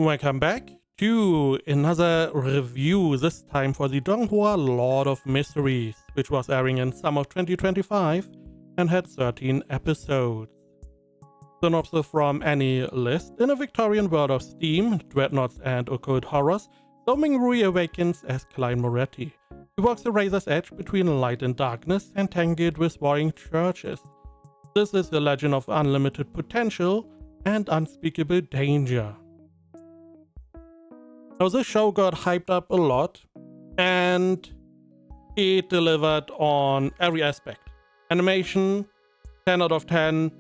Welcome back to another review, this time for the Donghua Lord of Mysteries, which was airing in summer of 2025 and had 13 episodes. Synopsis from any list: in a Victorian world of steam, dreadnoughts and occult horrors, So Ming-Rui awakens as Klein Moretti. He walks the razor's edge between light and darkness, entangled with warring churches. This is the legend of unlimited potential and unspeakable danger. Now this show got hyped up a lot and it delivered on every aspect. Animation, 10 out of 10,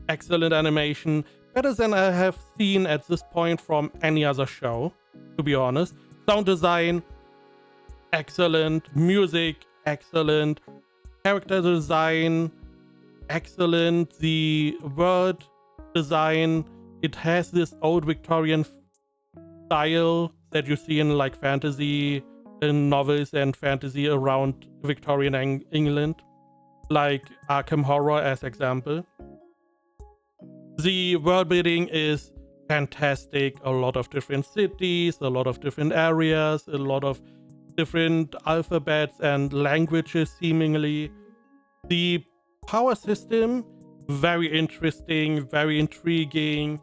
excellent animation, better than I have seen at this point from any other show, to be honest. Sound design, excellent. Music, excellent. Character design, excellent. The world design, it has this old Victorian style that you see in like fantasy, in novels and fantasy around Victorian England, like Arkham Horror as example. The world building is fantastic, a lot of different cities, a lot of different areas, a lot of different alphabets and languages seemingly. The power system, very interesting, very intriguing.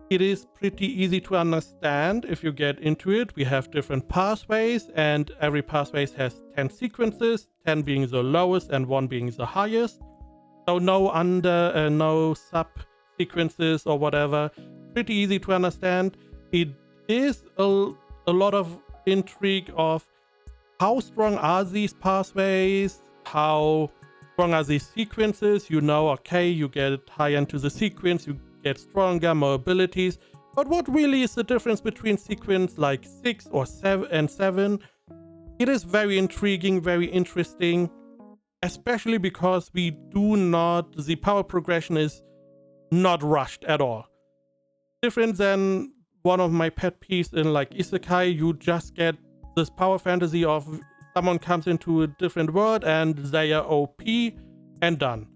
It is pretty easy to understand if you get into it. We have different pathways and every pathway has 10 sequences, 10 being the lowest and 1 being the highest. So no sub sequences or whatever. Pretty easy to understand. It is a lot of intrigue of how strong are these pathways, how strong are these sequences. You know, okay, you get high into the sequence, you get stronger, more abilities. But what really is the difference between sequence like 6 or 7 and 7? It is very intriguing, very interesting, especially because the power progression is not rushed at all. Different than one of my pet peeves in like Isekai, you just get this power fantasy of someone comes into a different world and they are OP and done.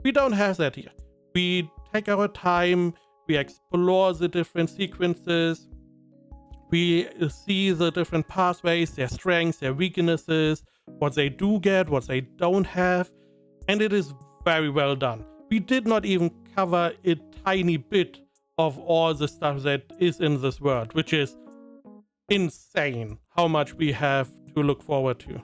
We don't have that here. We take our time, we explore the different sequences, we see the different pathways, their strengths, their weaknesses, what they do get, what they don't have, and it is very well done. We did not even cover a tiny bit of all the stuff that is in this world, which is insane how much we have to look forward to.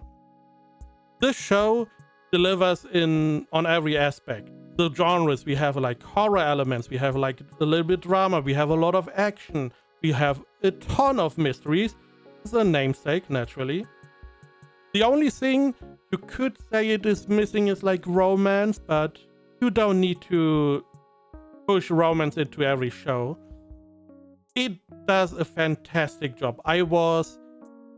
This show delivers on every aspect. The genres, we have like horror elements, we have like a little bit drama, we have a lot of action, we have a ton of mysteries. It's a namesake, naturally. The only thing you could say it is missing is like romance, but you don't need to push romance into every show. It does a fantastic job. I was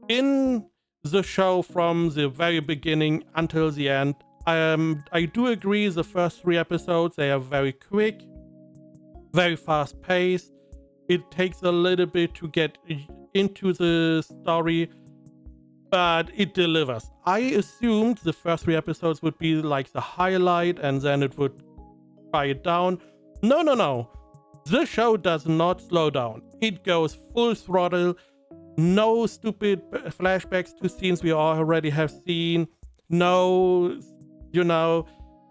in the show from the very beginning until the end. I do agree the first 3 episodes, they are very quick, very fast paced. It takes a little bit to get into the story, but it delivers. I assumed the first 3 episodes would be like the highlight and then it would quiet down. No. The show does not slow down. It goes full throttle. No stupid flashbacks to scenes we already have seen. No,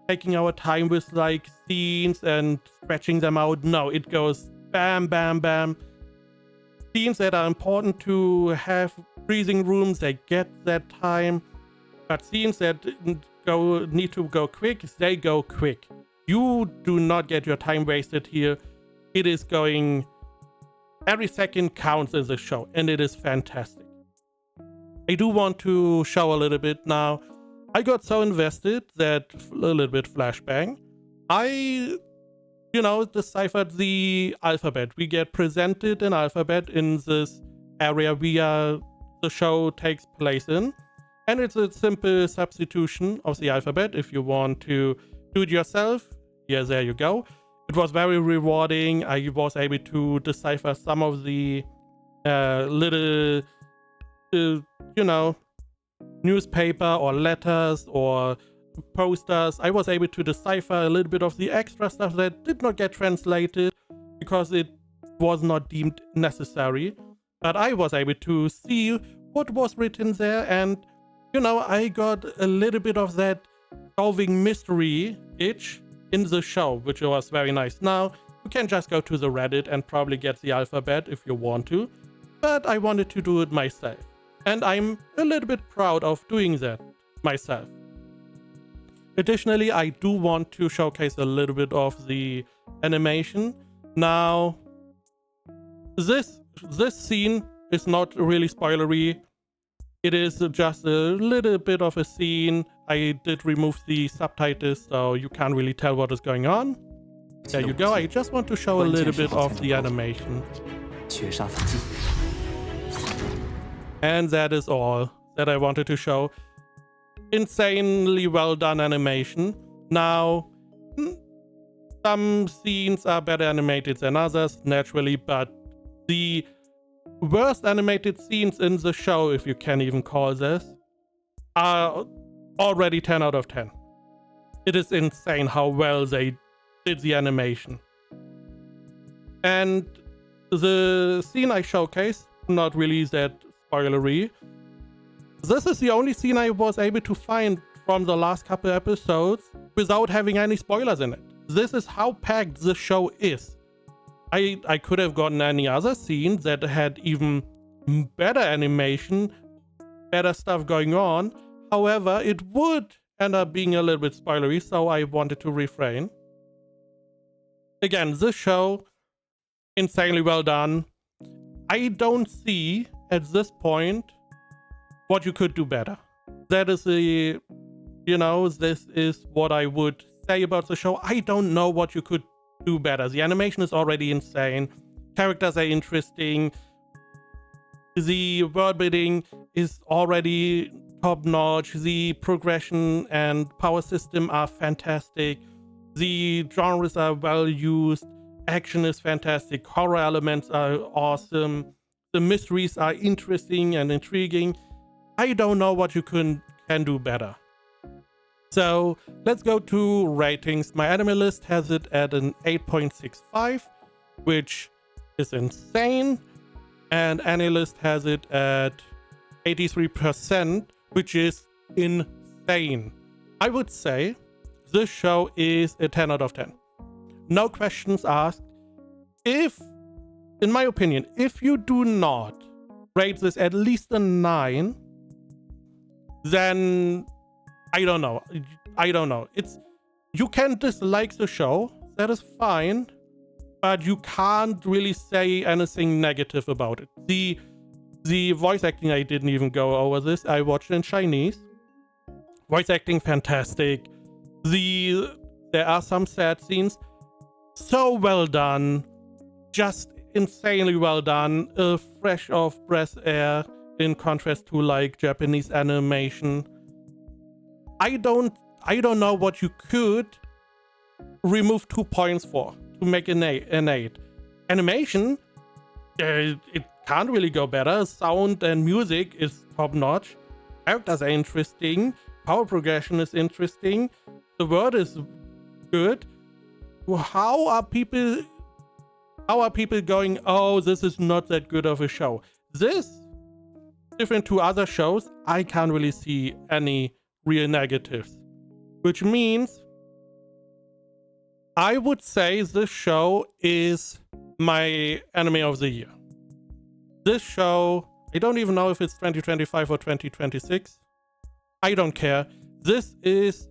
taking our time with like scenes and stretching them out. No, it goes bam, bam, bam. Scenes that are important to have breathing rooms, they get that time. But scenes that need to go quick, they go quick. You do not get your time wasted here. It is going... Every second counts in the show, and it is fantastic. I do want to show a little bit now. I got so invested that a little bit flashbang. I, deciphered the alphabet. We get presented an alphabet in this area the show takes place in. And it's a simple substitution of the alphabet. If you want to do it yourself, yeah, there you go. It was very rewarding. I was able to decipher some of the little, newspaper or letters or posters. I was able to decipher a little bit of the extra stuff that did not get translated because it was not deemed necessary, but I was able to see what was written there, and I got a little bit of that solving mystery itch in the show, which was very nice. Now, you can just go to the Reddit and probably get the alphabet if you want to, but I wanted to do it myself. And I'm a little bit proud of doing that myself. Additionally, I do want to showcase a little bit of the animation. Now, this scene is not really spoilery. It is just a little bit of a scene. I did remove the subtitles, so you can't really tell what is going on. There you go. I just want to show a little bit of the animation. And that is all that I wanted to show. Insanely well done animation. Now, some scenes are better animated than others, naturally, but the worst animated scenes in the show, if you can even call this, are already 10 out of 10. It is insane how well they did the animation. And the scene I showcased, not really that spoilery. This is the only scene I was able to find from the last couple episodes without having any spoilers in it. This is how packed the show is. I could have gotten any other scene that had even better animation, better stuff going on. However, it would end up being a little bit spoilery, so I wanted to refrain. Again, this show, insanely well done. I don't see at this point what you could do better. That is this is what I would say about the show. I don't know what you could do better. The animation is already insane. Characters are interesting. The world building is already top notch. The progression and power system are fantastic. The genres are well used. Action is fantastic. Horror elements are awesome. The mysteries are interesting and intriguing. I don't know what you can do better. So let's go to ratings. My anime list has it at an 8.65, which is insane. And AniList has it at 83%, which is insane. I would say this show is a 10 out of 10. No questions asked. In my opinion, if you do not rate this at least a 9, then I don't know. You can dislike the show, that is fine, but you can't really say anything negative about it. The voice acting, I didn't even go over this. I watched it in Chinese. Voice acting, fantastic. There are some sad scenes. So well done. Just insanely well done. Fresh off breath air in contrast to like Japanese animation. I don't know what you could remove 2 points for to make an 8. Animation, it can't really go better. Sound and music is top notch. Characters are interesting. Power progression is interesting. The world is good. How are people going, oh, this is not that good of a show? This, different to other shows, I can't really see any real negatives. Which means I would say this show is my anime of the year. This show, I don't even know if it's 2025 or 2026. I don't care. This is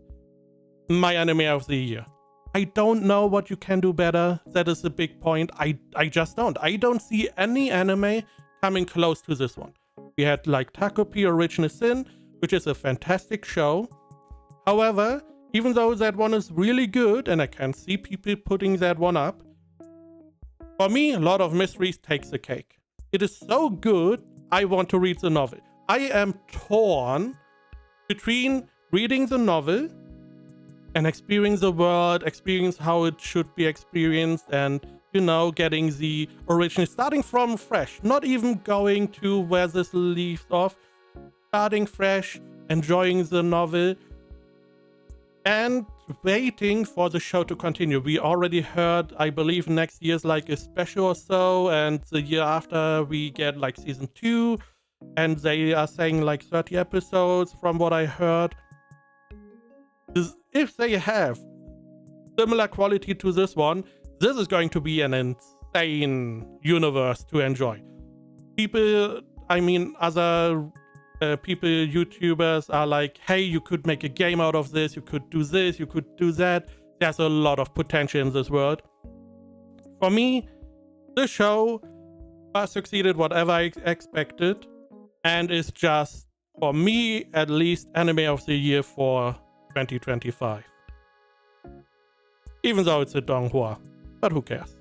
my anime of the year. I don't know what you can do better. That is a big point. I just don't. I don't see any anime coming close to this one. We had like Takopi Original Sin, which is a fantastic show. However, even though that one is really good, and I can see people putting that one up, for me, a lot of mysteries takes the cake. It is so good, I want to read the novel. I am torn between reading the novel and experiencing the world, experience how it should be experienced, and, getting the original, starting from fresh, not even going to where this leaves off, starting fresh, enjoying the novel, and waiting for the show to continue. We already heard, I believe next year's like a special or so, and the year after we get like season 2, and they are saying like 30 episodes from what I heard. If they have similar quality to this one, this is going to be an insane universe to enjoy. People, I mean, other people, YouTubers are like, hey, you could make a game out of this, you could do this, you could do that. There's a lot of potential in this world. For me, the show succeeded whatever I expected, and is just, for me at least, anime of the year for 2025. Even though it's a donghua, but who cares?